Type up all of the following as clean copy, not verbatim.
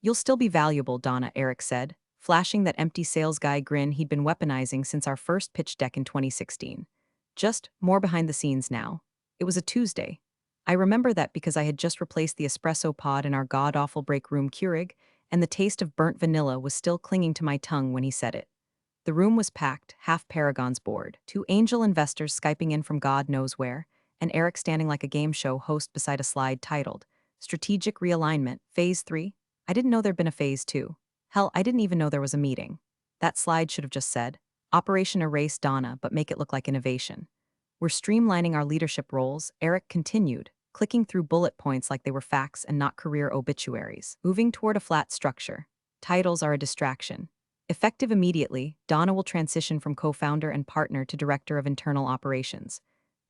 You'll still be valuable, Donna, Eric said, flashing that empty sales guy grin he'd been weaponizing since our first pitch deck in 2016. Just more behind the scenes now. It was a Tuesday. I remember that because I had just replaced the espresso pod in our god-awful break room Keurig, and the taste of burnt vanilla was still clinging to my tongue when he said it. The room was packed, half Paragon's board, two angel investors Skyping in from God knows where, and Eric standing like a game show host beside a slide titled, Strategic Realignment, Phase 3. I didn't know there'd been a Phase 2. Hell, I didn't even know there was a meeting. That slide should have just said, Operation Erase Donna, but make it look like innovation. We're streamlining our leadership roles, Eric continued, clicking through bullet points like they were facts and not career obituaries, moving toward a flat structure. Titles are a distraction. Effective immediately, Donna will transition from co-founder and partner to director of internal operations.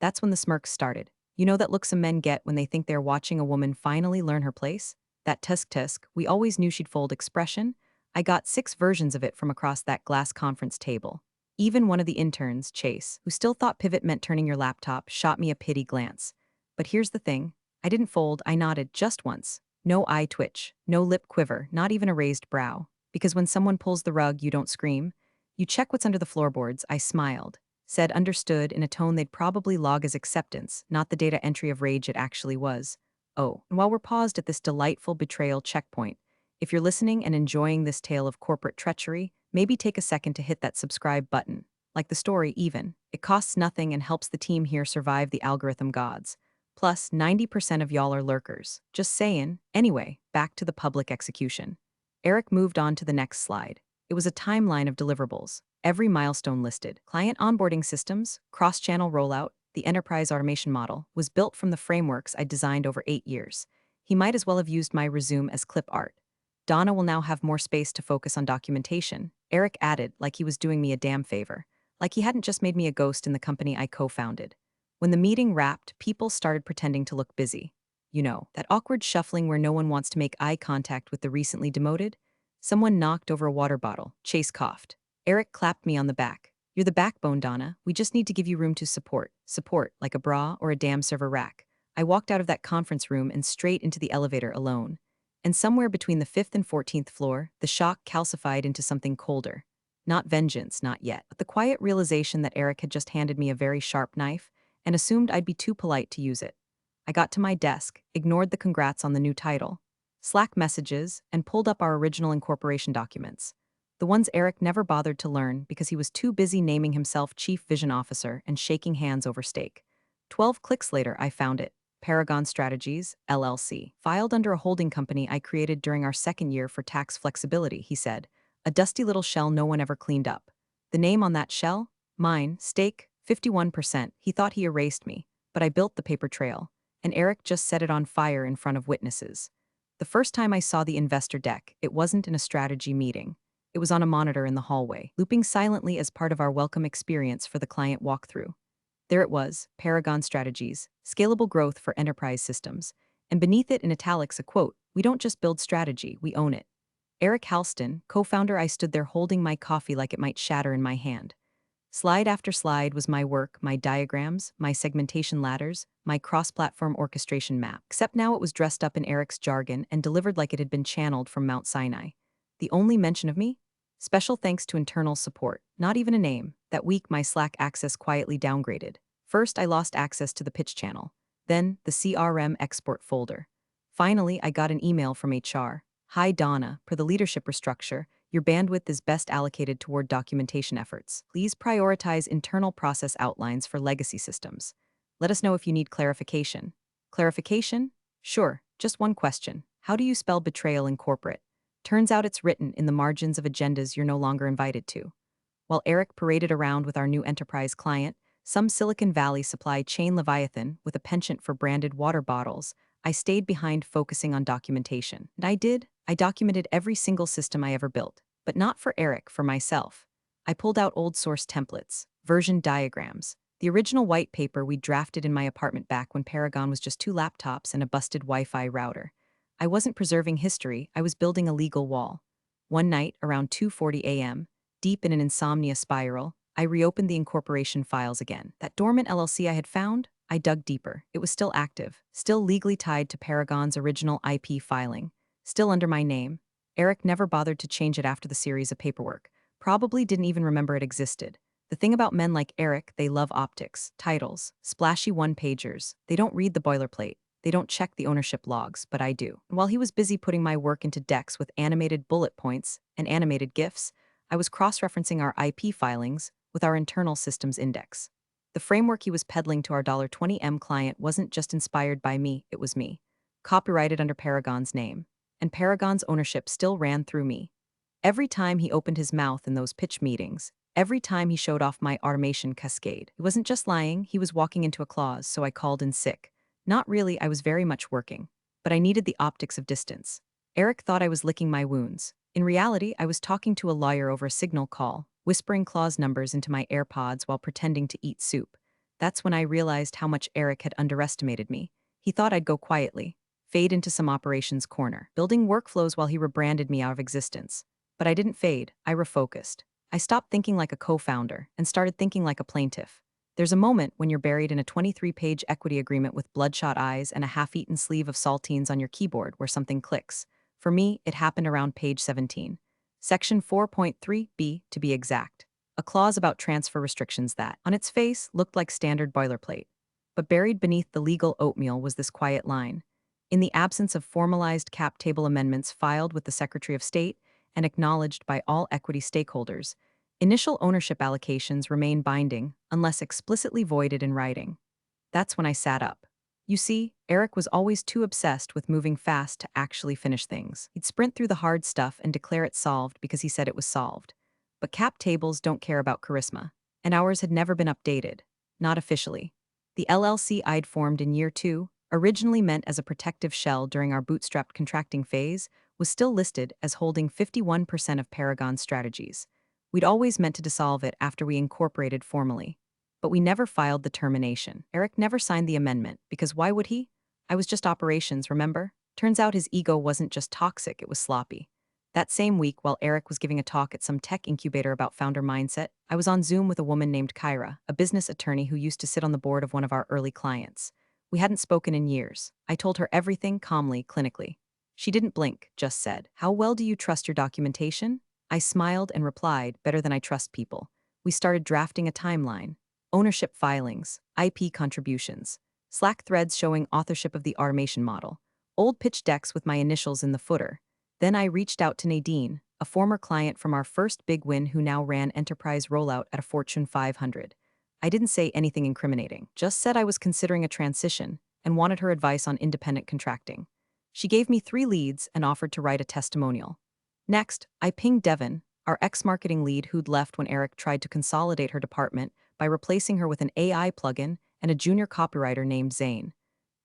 That's when the smirks started. You know that look some men get when they think they're watching a woman finally learn her place? That tusk, we always knew she'd fold expression. I got 6 versions of it from across that glass conference table. Even one of the interns, Chase, who still thought pivot meant turning your laptop, shot me a pity glance. But here's the thing. I didn't fold, I nodded just once. No eye twitch, no lip quiver, not even a raised brow. Because when someone pulls the rug, you don't scream. You check what's under the floorboards, I smiled. Said understood in a tone they'd probably log as acceptance, not the data entry of rage it actually was. Oh, and while we're paused at this delightful betrayal checkpoint, if you're listening and enjoying this tale of corporate treachery, maybe take a second to hit that subscribe button. Like the story, even. It costs nothing and helps the team here survive the algorithm gods. Plus, 90% of y'all are lurkers. Just saying. Anyway, back to the public execution. Eric moved on to the next slide. It was a timeline of deliverables. Every milestone listed. Client onboarding systems, cross-channel rollout, the enterprise automation model, was built from the frameworks I designed over 8 years. He might as well have used my resume as clip art. Donna will now have more space to focus on documentation, Eric added, like he was doing me a damn favor. Like he hadn't just made me a ghost in the company I co-founded. When the meeting wrapped, people started pretending to look busy. You know, that awkward shuffling where no one wants to make eye contact with the recently demoted? Someone knocked over a water bottle. Chase coughed. Eric clapped me on the back. You're the backbone, Donna. We just need to give you room to support. Support, like a bra or a damn server rack. I walked out of that conference room and straight into the elevator alone. And somewhere between the 5th and 14th floor, the shock calcified into something colder. Not vengeance, not yet, but the quiet realization that Eric had just handed me a very sharp knife and assumed I'd be too polite to use it. I got to my desk, ignored the congrats on the new title, Slack messages, and pulled up our original incorporation documents. The ones Eric never bothered to learn because he was too busy naming himself Chief Vision Officer and shaking hands over steak. 12 clicks later, I found it. Paragon Strategies, LLC, filed under a holding company I created during our second year for tax flexibility, he said. A dusty little shell no one ever cleaned up. The name on that shell? Mine, stake, 51%. He thought he erased me, but I built the paper trail, and Eric just set it on fire in front of witnesses. The first time I saw the investor deck, it wasn't in a strategy meeting. It was on a monitor in the hallway, looping silently as part of our welcome experience for the client walkthrough. There it was, Paragon Strategies, Scalable Growth for Enterprise Systems, and beneath it in italics a quote, "We don't just build strategy, we own it." Eric Halston, co-founder. I stood there holding my coffee like it might shatter in my hand. Slide after slide was my work, my diagrams, my segmentation ladders, my cross-platform orchestration map, except now it was dressed up in Eric's jargon and delivered like it had been channeled from Mount Sinai. The only mention of me? Special thanks to internal support, not even a name. That week my Slack access quietly downgraded. First I lost access to the pitch channel, then the CRM export folder. Finally I got an email from HR. Hi Donna, per the leadership restructure, your bandwidth is best allocated toward documentation efforts. Please prioritize internal process outlines for legacy systems. Let us know if you need clarification. Clarification? Sure, just one question. How do you spell betrayal in corporate? Turns out it's written in the margins of agendas you're no longer invited to. While Eric paraded around with our new enterprise client, some Silicon Valley supply chain leviathan with a penchant for branded water bottles, I stayed behind focusing on documentation. And I documented every single system I ever built, but not for Eric, for myself. I pulled out old source templates, version diagrams, the original white paper we drafted in my apartment back when Paragon was just 2 laptops and a busted Wi-Fi router. I wasn't preserving history, I was building a legal wall. One night, around 2:40 a.m., deep in an insomnia spiral, I reopened the incorporation files again. That Dormant LLC I had found, I dug deeper. It was still active, still legally tied to Paragon's original IP filing, still under my name. Eric never bothered to change it after the series of paperwork. Probably didn't even remember it existed. The thing about men like Eric, they love optics, titles, splashy one-pagers. They don't read the boilerplate. They don't check the ownership logs, but I do. And while he was busy putting my work into decks with animated bullet points and animated GIFs, I was cross-referencing our IP filings with our internal systems index. The framework he was peddling to our $20M client wasn't just inspired by me, it was me. Copyrighted under Paragon's name. And Paragon's ownership still ran through me. Every time he opened his mouth in those pitch meetings, every time he showed off my automation cascade, he wasn't just lying, he was walking into a clause, so I called in sick. Not really, I was very much working. But I needed the optics of distance. Eric thought I was licking my wounds. In reality, I was talking to a lawyer over a signal call, whispering clause numbers into my AirPods while pretending to eat soup. That's when I realized how much Eric had underestimated me. He thought I'd go quietly, fade into some operations corner, building workflows while he rebranded me out of existence. But I didn't fade, I refocused. I stopped thinking like a co-founder and started thinking like a plaintiff. There's a moment when you're buried in a 23-page equity agreement with bloodshot eyes and a half-eaten sleeve of saltines on your keyboard where something clicks. For me, it happened around page 17. Section 4.3b, to be exact. A clause about transfer restrictions that, on its face, looked like standard boilerplate. But buried beneath the legal oatmeal was this quiet line. In the absence of formalized cap table amendments filed with the Secretary of State and acknowledged by all equity stakeholders, initial ownership allocations remain binding unless explicitly voided in writing. That's when I sat up. You see, Eric was always too obsessed with moving fast to actually finish things. He'd sprint through the hard stuff and declare it solved because he said it was solved. But cap tables don't care about charisma, and ours had never been updated. Not officially. The LLC I'd formed in year 2, originally meant as a protective shell during our bootstrapped contracting phase, was still listed as holding 51% of Paragon's strategies. We'd always meant to dissolve it after we incorporated formally. But we never filed the termination. Eric never signed the amendment, because why would he? I was just operations, remember? Turns out his ego wasn't just toxic, it was sloppy. That same week, while Eric was giving a talk at some tech incubator about founder mindset, I was on Zoom with a woman named Kyra, a business attorney who used to sit on the board of one of our early clients. We hadn't spoken in years. I told her everything calmly, clinically. She didn't blink, just said, "How well do you trust your documentation?" I smiled and replied, "Better than I trust people." We started drafting a timeline. Ownership filings, IP contributions, Slack threads showing authorship of the automation model, old pitch decks with my initials in the footer. Then I reached out to Nadine, a former client from our first big win who now ran enterprise rollout at a Fortune 500. I didn't say anything incriminating, just said I was considering a transition and wanted her advice on independent contracting. She gave me 3 leads and offered to write a testimonial. Next, I pinged Devin, our ex-marketing lead who'd left when Eric tried to consolidate her department by replacing her with an AI plugin and a junior copywriter named Zane.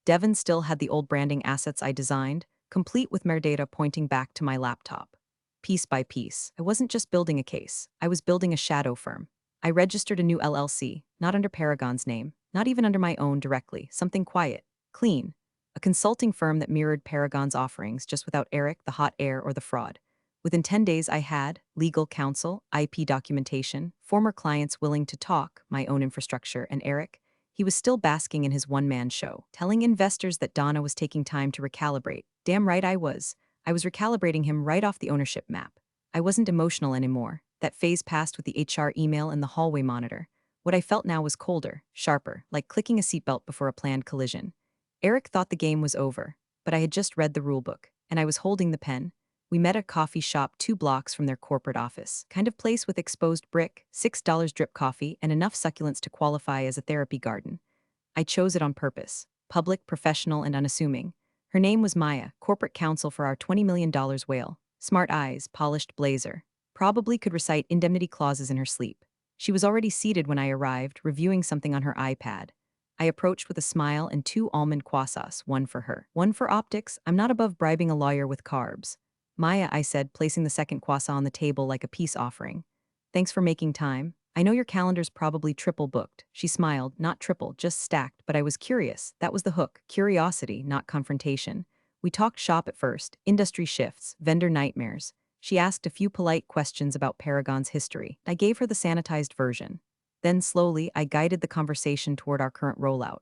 Devin still had the old branding assets I designed, complete with metadata pointing back to my laptop. Piece by piece, I wasn't just building a case, I was building a shadow firm. I registered a new LLC, not under Paragon's name, not even under my own directly, something quiet, clean. A consulting firm that mirrored Paragon's offerings just without Eric, the hot air, or the fraud. Within 10 days I had legal counsel, IP documentation, former clients willing to talk, my own infrastructure, and Eric, he was still basking in his one-man show, telling investors that Donna was taking time to recalibrate. Damn right I was. I was recalibrating him right off the ownership map. I wasn't emotional anymore. That phase passed with the HR email and the hallway monitor. What I felt now was colder, sharper, like clicking a seatbelt before a planned collision. Eric thought the game was over, but I had just read the rulebook, and I was holding the pen. We met at a coffee shop 2 blocks from their corporate office, kind of place with exposed brick, $6 drip coffee, and enough succulents to qualify as a therapy garden. I chose it on purpose, public, professional, and unassuming. Her name was Maya, corporate counsel for our $20 million whale. Smart eyes, polished blazer. Probably could recite indemnity clauses in her sleep. She was already seated when I arrived, reviewing something on her iPad. I approached with a smile and 2 almond croissants, one for her. One for optics, I'm not above bribing a lawyer with carbs. Maya, I said, placing the second croissant on the table like a peace offering. Thanks for making time. I know your calendar's probably triple booked. She smiled, not triple, just stacked, but I was curious. That was the hook, curiosity, not confrontation. We talked shop at first, industry shifts, vendor nightmares. She asked a few polite questions about Paragon's history. I gave her the sanitized version. Then slowly, I guided the conversation toward our current rollout.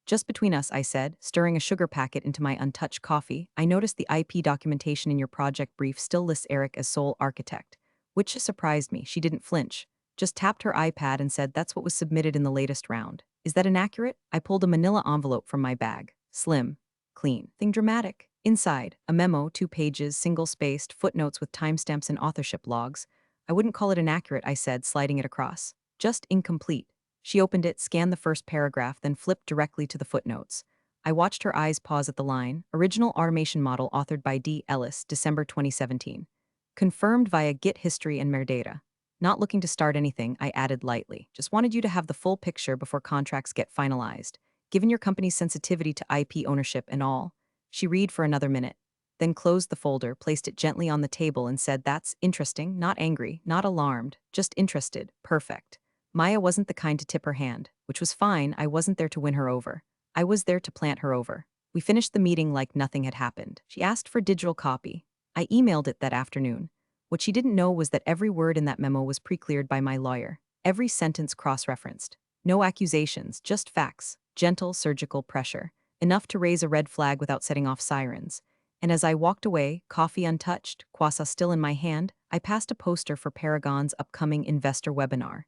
Just between us, I said, stirring a sugar packet into my untouched coffee. I noticed the IP documentation in your project brief still lists Eric as sole architect, which surprised me. She didn't flinch, just tapped her iPad and said that's what was submitted in the latest round. Is that inaccurate? I pulled a manila envelope from my bag. Slim, clean, thing dramatic. Inside, a memo, 2 pages, single-spaced, footnotes with timestamps and authorship logs. I wouldn't call it inaccurate, I said, sliding it across. Just incomplete. She opened it, scanned the first paragraph, then flipped directly to the footnotes. I watched her eyes pause at the line, original automation model authored by D. Ellis, December 2017. Confirmed via Git history and metadata. Not looking to start anything, I added lightly. Just wanted you to have the full picture before contracts get finalized. Given your company's sensitivity to IP ownership and all. She read for another minute, then closed the folder, placed it gently on the table and said, that's interesting, not angry, not alarmed, just interested, perfect. Maya wasn't the kind to tip her hand, which was fine. I wasn't there to win her over. I was there to plant her over. We finished the meeting like nothing had happened. She asked for digital copy. I emailed it that afternoon. What she didn't know was that every word in that memo was pre-cleared by my lawyer. Every sentence cross-referenced. No accusations, just facts. Gentle, surgical pressure. Enough to raise a red flag without setting off sirens. And as I walked away, coffee untouched, kwasa still in my hand, I passed a poster for Paragon's upcoming investor webinar.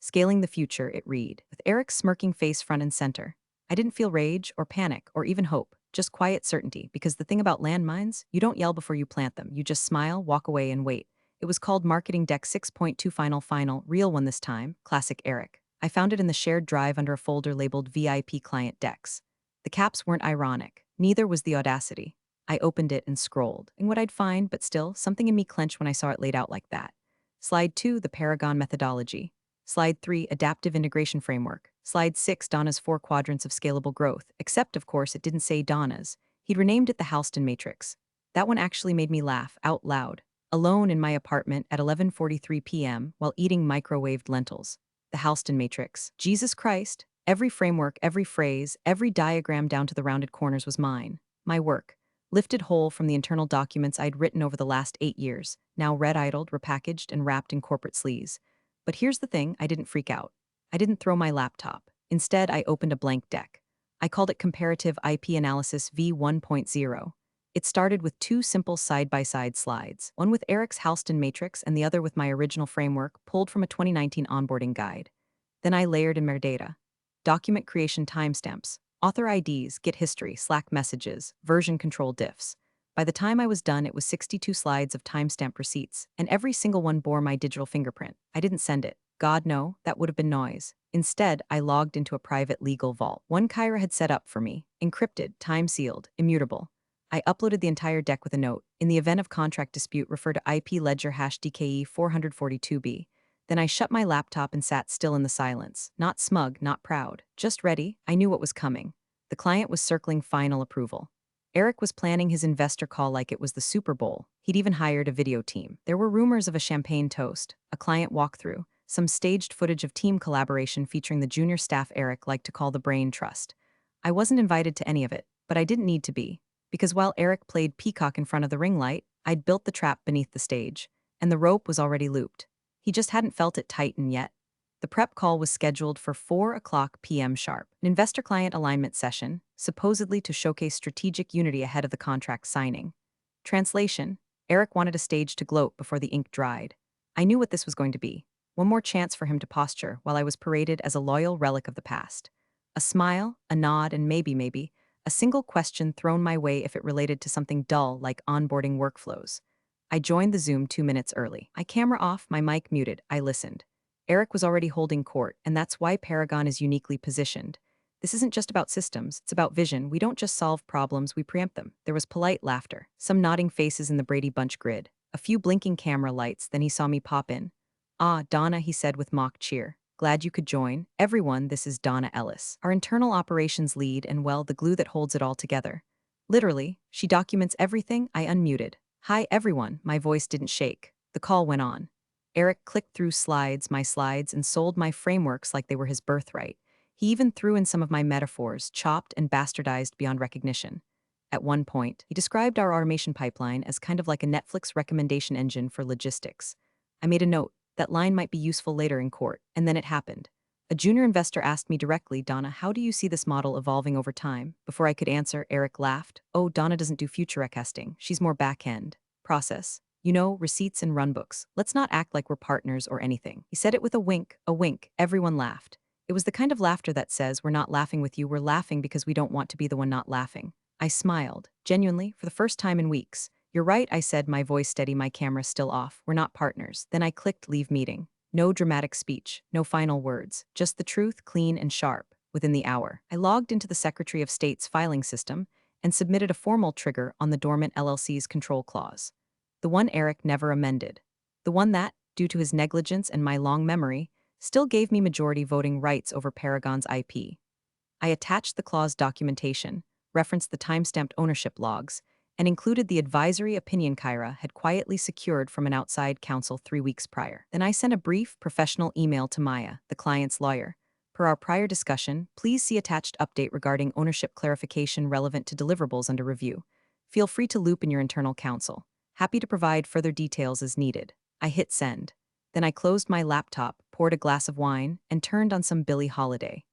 Scaling the Future, it read, with Eric's smirking face front and center. I didn't feel rage or panic or even hope, just quiet certainty, because the thing about landmines, you don't yell before you plant them, you just smile, walk away, and wait. It was called Marketing Deck 6.2 Final, real one this time, classic Eric. I found it in the shared drive under a folder labeled VIP Client Decks. The caps weren't ironic, neither was the audacity. I opened it and scrolled, and what I'd find, but still, something in me clenched when I saw it laid out like that. Slide 2, the Paragon methodology. Slide 3, Adaptive Integration Framework. Slide 6, Donna's 4 quadrants of scalable growth, except, of course, it didn't say Donna's. He'd renamed it the Halston Matrix. That one actually made me laugh, out loud, alone in my apartment at 11:43 p.m. while eating microwaved lentils. The Halston Matrix. Jesus Christ. Every framework, every phrase, every diagram down to the rounded corners was mine. My work. Lifted whole from the internal documents I'd written over the last 8 years, now red-idled, repackaged, and wrapped in corporate sleaze. But here's the thing, I didn't freak out. I didn't throw my laptop. Instead, I opened a blank deck. I called it Comparative IP Analysis V1.0. It started with 2 simple side-by-side slides, one with Eric's Halston Matrix and the other with my original framework pulled from a 2019 onboarding guide. Then I layered in metadata. Document creation timestamps, author IDs, Git history, Slack messages, version control diffs. By the time I was done, it was 62 slides of timestamp receipts, and every single one bore my digital fingerprint. I didn't send it. God, no, that would have been noise. Instead, I logged into a private legal vault. One Kyra had set up for me, encrypted, time-sealed, immutable. I uploaded the entire deck with a note. In the event of contract dispute, refer to IP ledger hash DKE 442B. Then I shut my laptop and sat still in the silence. Not smug, not proud. Just ready. I knew what was coming. The client was circling final approval. Eric was planning his investor call like it was the Super Bowl. He'd even hired a video team. There were rumors of a champagne toast, a client walkthrough, some staged footage of team collaboration featuring the junior staff Eric liked to call the Brain Trust. I wasn't invited to any of it, but I didn't need to be. Because while Eric played peacock in front of the ring light, I'd built the trap beneath the stage, and the rope was already looped. He just hadn't felt it tighten yet. The prep call was scheduled for 4:00 p.m. sharp, an investor-client alignment session, supposedly to showcase strategic unity ahead of the contract signing. Translation: Eric wanted a stage to gloat before the ink dried. I knew what this was going to be. One more chance for him to posture while I was paraded as a loyal relic of the past. A smile, a nod, and maybe, a single question thrown my way if it related to something dull like onboarding workflows. I joined the Zoom 2 minutes early. My camera off, my mic muted. I listened. Eric was already holding court, and that's why Paragon is uniquely positioned. This isn't just about systems, it's about vision. We don't just solve problems, we preempt them. There was polite laughter, some nodding faces in the Brady Bunch grid, a few blinking camera lights, then he saw me pop in. Ah, Donna, he said with mock cheer. Glad you could join. Everyone, this is Donna Ellis, our internal operations lead and, well, the glue that holds it all together. Literally, she documents everything. I unmuted. Hi, everyone. My voice didn't shake. The call went on. Eric clicked through my slides, and sold my frameworks like they were his birthright. He even threw in some of my metaphors, chopped and bastardized beyond recognition. At one point, he described our automation pipeline as kind of like a Netflix recommendation engine for logistics. I made a note. That line might be useful later in court, and then it happened. A junior investor asked me directly, Donna, how do you see this model evolving over time? Before I could answer, Eric laughed. Oh, Donna doesn't do future recasting. She's more back-end. Process. You know, receipts and runbooks. Let's not act like we're partners or anything. He said it with a wink, a wink. Everyone laughed. It was the kind of laughter that says, we're not laughing with you, we're laughing because we don't want to be the one not laughing. I smiled, genuinely, for the first time in weeks. You're right, I said, my voice steady, my camera still off. We're not partners. Then I clicked leave meeting. No dramatic speech, no final words, just the truth, clean and sharp. Within the hour, I logged into the Secretary of State's filing system and submitted a formal trigger on the Dormant LLC's control clause. The one Eric never amended. The one that, due to his negligence and my long memory, still gave me majority voting rights over Paragon's IP. I attached the clause documentation, referenced the timestamped ownership logs, and included the advisory opinion Kyra had quietly secured from an outside counsel 3 weeks prior. Then I sent a brief, professional email to Maya, the client's lawyer. Per our prior discussion, please see attached update regarding ownership clarification relevant to deliverables under review. Feel free to loop in your internal counsel. Happy to provide further details as needed. I hit send. Then I closed my laptop, poured a glass of wine, and turned on some Billie Holiday.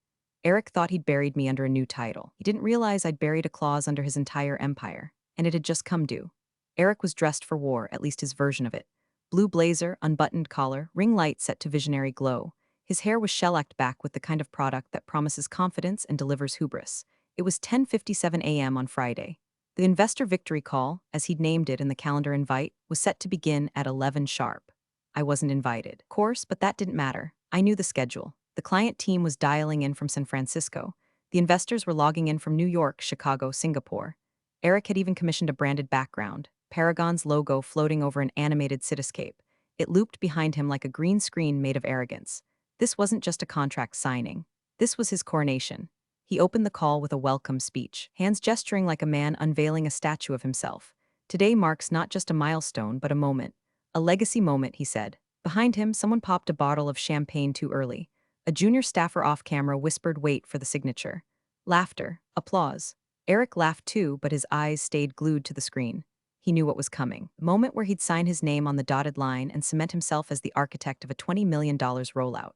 Eric thought he'd buried me under a new title. He didn't realize I'd buried a clause under his entire empire, and it had just come due. Eric was dressed for war, at least his version of it. Blue blazer, unbuttoned collar, ring light set to visionary glow. His hair was shellacked back with the kind of product that promises confidence and delivers hubris. It was 10:57 a.m. on Friday. The investor victory call, as he'd named it in the calendar invite, was set to begin at 11 sharp. I wasn't invited, of course, but that didn't matter. I knew the schedule. The client team was dialing in from San Francisco. The investors were logging in from New York, Chicago, Singapore. Eric had even commissioned a branded background, Paragon's logo floating over an animated cityscape. It looped behind him like a green screen made of arrogance. This wasn't just a contract signing. This was his coronation. He opened the call with a welcome speech, hands gesturing like a man unveiling a statue of himself. Today marks not just a milestone, but a moment. A legacy moment, he said. Behind him, someone popped a bottle of champagne too early. A junior staffer off-camera whispered, wait for the signature. Laughter. Applause. Eric laughed too, but his eyes stayed glued to the screen. He knew what was coming. The moment where he'd sign his name on the dotted line and cement himself as the architect of a $20 million rollout.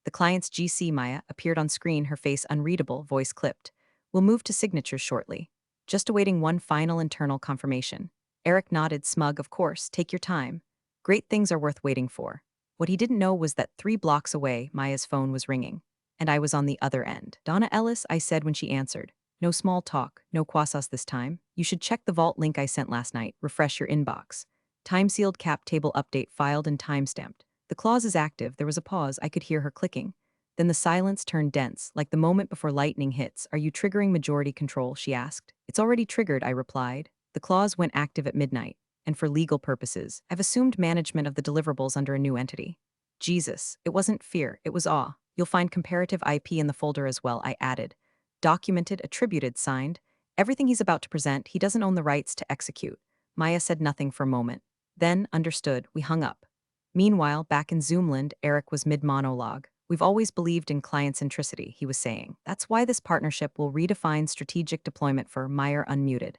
The client's GC, Maya, appeared on screen, her face unreadable, voice clipped. We'll move to signatures shortly. Just awaiting one final internal confirmation. Eric nodded, smug, of course, take your time. Great things are worth waiting for. What he didn't know was that 3 blocks away, Maya's phone was ringing. And I was on the other end. Donna Ellis, I said when she answered. No small talk, no quasas this time. You should check the vault link I sent last night, refresh your inbox. Time-sealed cap table update filed and time-stamped. The clause is active. There was a pause. I could hear her clicking. Then the silence turned dense, like the moment before lightning hits. Are you triggering majority control, she asked. It's already triggered, I replied. The clause went active at midnight. And for legal purposes, I've assumed management of the deliverables under a new entity. Jesus, it wasn't fear, it was awe. You'll find comparative IP in the folder as well, I added. Documented, attributed, signed. Everything he's about to present, he doesn't own the rights to execute. Maya said nothing for a moment. Then, understood, we hung up. Meanwhile, back in Zoomland, Eric was mid-monologue. We've always believed in client centricity, he was saying. That's why this partnership will redefine strategic deployment for Meyer unmuted.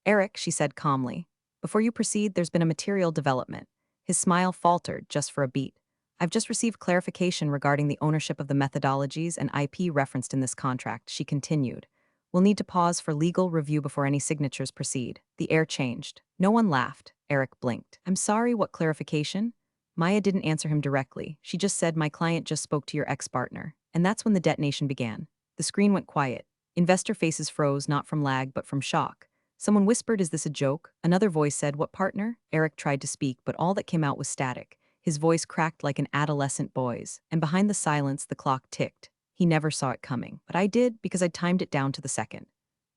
Eric, she said calmly. Before you proceed, there's been a material development. His smile faltered just for a beat. I've just received clarification regarding the ownership of the methodologies and IP referenced in this contract, she continued. We'll need to pause for legal review before any signatures proceed. The air changed. No one laughed. Eric blinked. I'm sorry, what clarification? Maya didn't answer him directly. She just said, my client just spoke to your ex-partner. And that's when the detonation began. The screen went quiet. Investor faces froze, not from lag, but from shock. Someone whispered, is this a joke? Another voice said, what partner? Eric tried to speak, but all that came out was static. His voice cracked like an adolescent boy's, and behind the silence, the clock ticked. He never saw it coming, but I did because I'd timed it down to the second.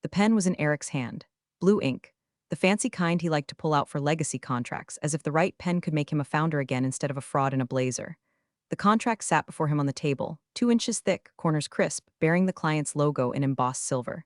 The pen was in Eric's hand. Blue ink. The fancy kind he liked to pull out for legacy contracts, as if the right pen could make him a founder again instead of a fraud in a blazer. The contract sat before him on the table, 2 inches thick, corners crisp, bearing the client's logo in embossed silver.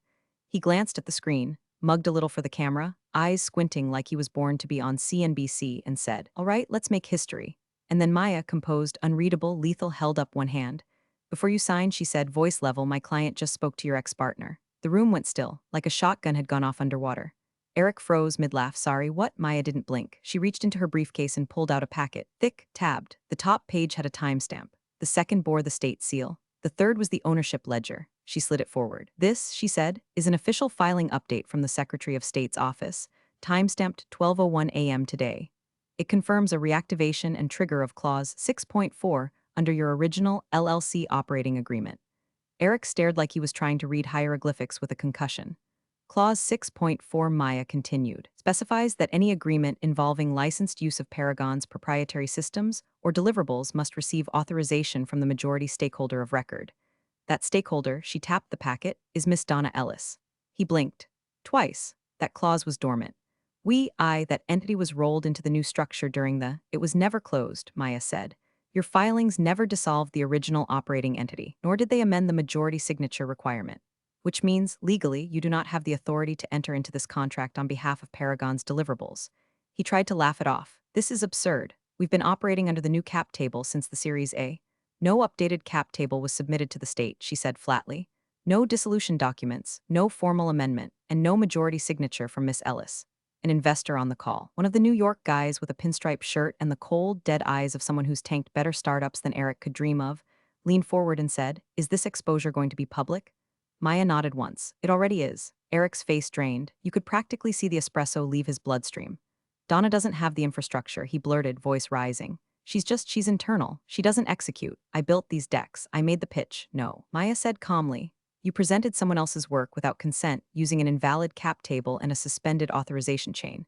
He glanced at the screen, mugged a little for the camera, eyes squinting like he was born to be on CNBC, and said, all right, let's make history. And then Maya, composed, unreadable, lethal, held up one hand. Before you sign, she said, voice level, my client just spoke to your ex-partner. The room went still, like a shotgun had gone off underwater. Eric froze mid-laugh. Sorry, what? Maya didn't blink. She reached into her briefcase and pulled out a packet, thick, tabbed. The top page had a timestamp. The second bore the state seal. The third was the ownership ledger. She slid it forward. This, she said, is an official filing update from the Secretary of State's office, timestamped 12:01 a.m. today. It confirms a reactivation and trigger of Clause 6.4 under your original LLC operating agreement. Eric stared like he was trying to read hieroglyphics with a concussion. Clause 6.4 Maya continued, specifies that any agreement involving licensed use of Paragon's proprietary systems or deliverables must receive authorization from the majority stakeholder of record. That stakeholder, she tapped the packet, is Miss Donna Ellis. He blinked. Twice. That clause was dormant. That entity was rolled into the new structure it was never closed, Maya said. Your filings never dissolved the original operating entity, nor did they amend the majority signature requirement. Which means, legally, you do not have the authority to enter into this contract on behalf of Paragon's deliverables. He tried to laugh it off. This is absurd. We've been operating under the new cap table since the Series A. No updated cap table was submitted to the state, she said flatly. No dissolution documents, no formal amendment, and no majority signature from Miss Ellis. An investor on the call, one of the New York guys with a pinstripe shirt and the cold, dead eyes of someone who's tanked better startups than Eric could dream of, leaned forward and said, "Is this exposure going to be public?" Maya nodded once. "It already is." Eric's face drained. You could practically see the espresso leave his bloodstream. "Donna doesn't have the infrastructure," he blurted, voice rising. She's internal. She doesn't execute. I built these decks. I made the pitch." "No," Maya said calmly. "You presented someone else's work without consent, using an invalid cap table and a suspended authorization chain.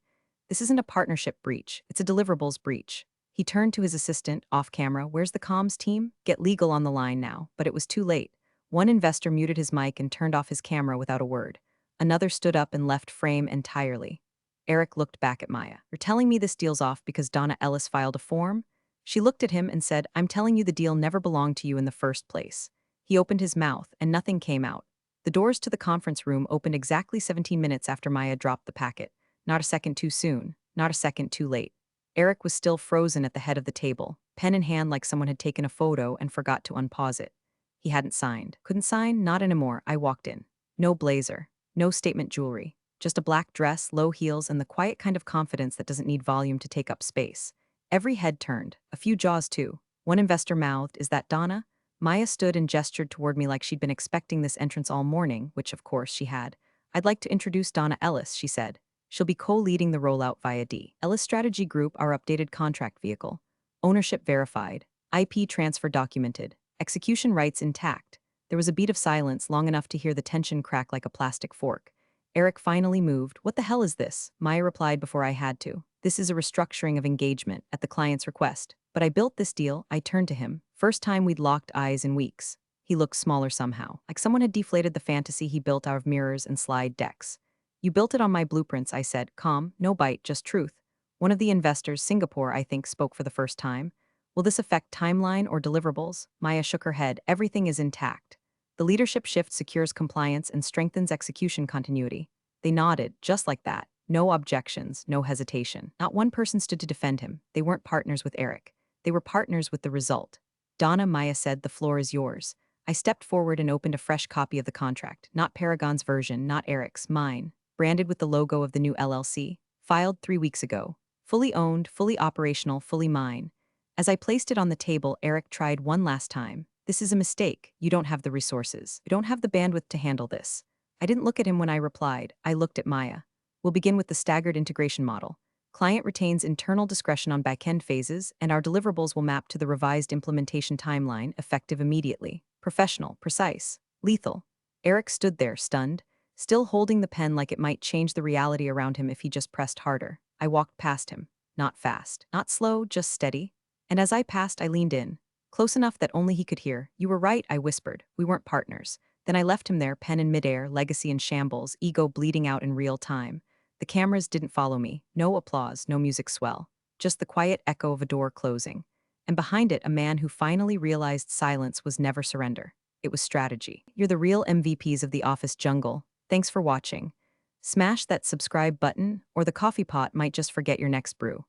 This isn't a partnership breach. It's a deliverables breach." He turned to his assistant, off camera. "Where's the comms team? Get legal on the line now." But it was too late. One investor muted his mic and turned off his camera without a word. Another stood up and left frame entirely. Eric looked back at Maya. "You're telling me this deal's off because Donna Ellis filed a form?" She looked at him and said, "I'm telling you the deal never belonged to you in the first place." He opened his mouth, and nothing came out. The doors to the conference room opened exactly 17 minutes after Maya dropped the packet. Not a second too soon, not a second too late. Eric was still frozen at the head of the table, pen in hand like someone had taken a photo and forgot to unpause it. He hadn't signed. Couldn't sign? Not anymore. I walked in. No blazer. No statement jewelry. Just a black dress, low heels, and the quiet kind of confidence that doesn't need volume to take up space. Every head turned. A few jaws, too. One investor mouthed, "Is that Donna?" Maya stood and gestured toward me like she'd been expecting this entrance all morning, which of course she had. "I'd like to introduce Donna Ellis," she said. "She'll be co-leading the rollout via D. Ellis Strategy Group, our updated contract vehicle. Ownership verified. IP transfer documented. Execution rights intact." There was a beat of silence long enough to hear the tension crack like a plastic fork. Eric finally moved. "What the hell is this?" Maya replied before I had to. "This is a restructuring of engagement, at the client's request. But I built this deal." I turned to him. First time we'd locked eyes in weeks. He looked smaller somehow, like someone had deflated the fantasy he built out of mirrors and slide decks. "You built it on my blueprints," I said, calm, no bite, just truth. One of the investors, Singapore, I think, spoke for the first time. "Will this affect timeline or deliverables?" Maya shook her head. "Everything is intact. The leadership shift secures compliance and strengthens execution continuity." They nodded, just like that. No objections, no hesitation. Not one person stood to defend him. They weren't partners with Eric. They were partners with the result. "Donna," Maya said, "the floor is yours." I stepped forward and opened a fresh copy of the contract. Not Paragon's version, not Eric's, mine. Branded with the logo of the new LLC. Filed 3 weeks ago. Fully owned, fully operational, fully mine. As I placed it on the table, Eric tried one last time. "This is a mistake. You don't have the resources. You don't have the bandwidth to handle this." I didn't look at him when I replied. I looked at Maya. "We'll begin with the staggered integration model. Client retains internal discretion on back-end phases, and our deliverables will map to the revised implementation timeline, effective immediately. Professional, precise, lethal." Eric stood there, stunned, still holding the pen like it might change the reality around him if he just pressed harder. I walked past him. Not fast, not slow, just steady. And as I passed, I leaned in. Close enough that only he could hear. "You were right," I whispered. "We weren't partners." Then I left him there, pen in midair, legacy in shambles, ego bleeding out in real time. The cameras didn't follow me. No applause, no music swell. Just the quiet echo of a door closing. And behind it, a man who finally realized silence was never surrender. It was strategy. You're the real MVPs of the office jungle. Thanks for watching. Smash that subscribe button, or the coffee pot might just forget your next brew.